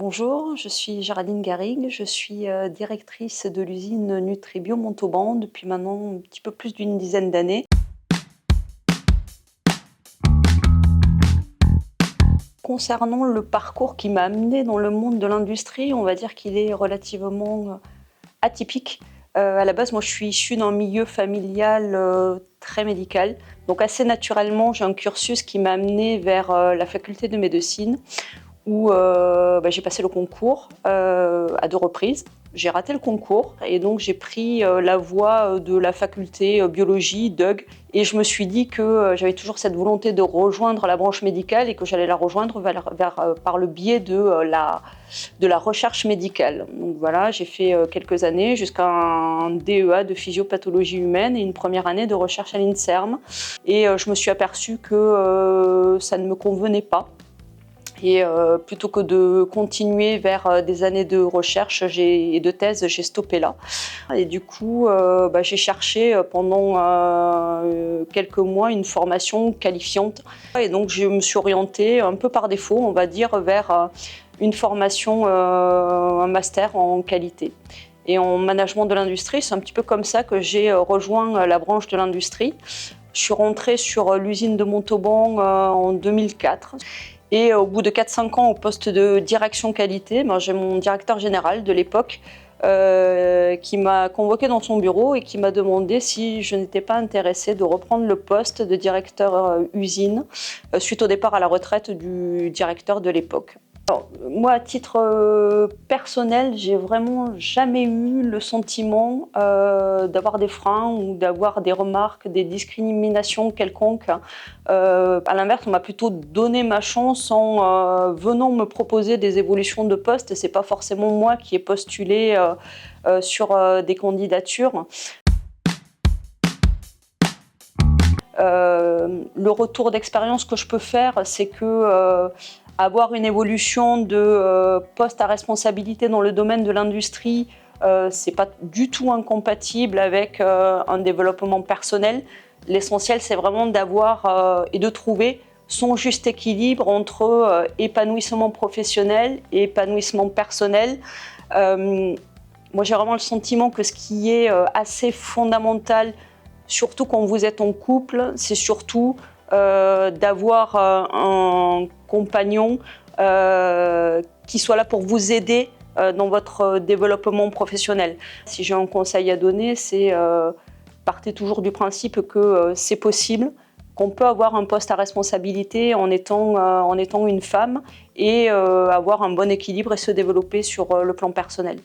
Bonjour, je suis Géraldine Garrigue, je suis directrice de l'usine Nutribio Montauban depuis maintenant un petit peu plus d'une dizaine d'années. Concernant le parcours qui m'a amenée dans le monde de l'industrie, on va dire qu'il est relativement atypique. À la base, moi je suis issue d'un milieu familial très médical, donc assez naturellement j'ai un cursus qui m'a amenée vers la faculté de médecine, où j'ai passé le concours à 2 reprises. J'ai raté le concours et donc j'ai pris la voie de la faculté biologie, DUG, et je me suis dit que j'avais toujours cette volonté de rejoindre la branche médicale et que j'allais la rejoindre par le biais de la recherche médicale. Donc voilà, j'ai fait quelques années jusqu'à un DEA de physiopathologie humaine et une première année de recherche à l'INSERM. Et je me suis aperçue que ça ne me convenait pas. Et plutôt que de continuer vers des années de recherche et de thèse, j'ai stoppé là. Et du coup, j'ai cherché pendant quelques mois une formation qualifiante. Et donc, je me suis orientée un peu par défaut, on va dire, vers une formation, un master en qualité. Et en management de l'industrie, c'est un petit peu comme ça que j'ai rejoint la branche de l'industrie. Je suis rentrée sur l'usine de Montauban en 2004. Et au bout de 4-5 ans au poste de direction qualité, j'ai mon directeur général de l'époque qui m'a convoqué dans son bureau et qui m'a demandé si je n'étais pas intéressée de reprendre le poste de directeur usine suite au départ à la retraite du directeur de l'époque. Alors, moi, à titre personnel, j'ai vraiment jamais eu le sentiment d'avoir des freins ou d'avoir des remarques, des discriminations quelconques. À l'inverse, on m'a plutôt donné ma chance en venant me proposer des évolutions de poste. C'est pas forcément moi qui ai postulé sur des candidatures. Le retour d'expérience que je peux faire, c'est que avoir une évolution de poste à responsabilité dans le domaine de l'industrie, c'est pas du tout incompatible avec un développement personnel. L'essentiel, c'est vraiment d'avoir et de trouver son juste équilibre entre épanouissement professionnel et épanouissement personnel. Moi, j'ai vraiment le sentiment que ce qui est assez fondamental, surtout quand vous êtes en couple, c'est surtout d'avoir un compagnon qui soit là pour vous aider dans votre développement professionnel. Si j'ai un conseil à donner, c'est partez toujours du principe que c'est possible, qu'on peut avoir un poste à responsabilité en étant une femme et avoir un bon équilibre et se développer sur le plan personnel.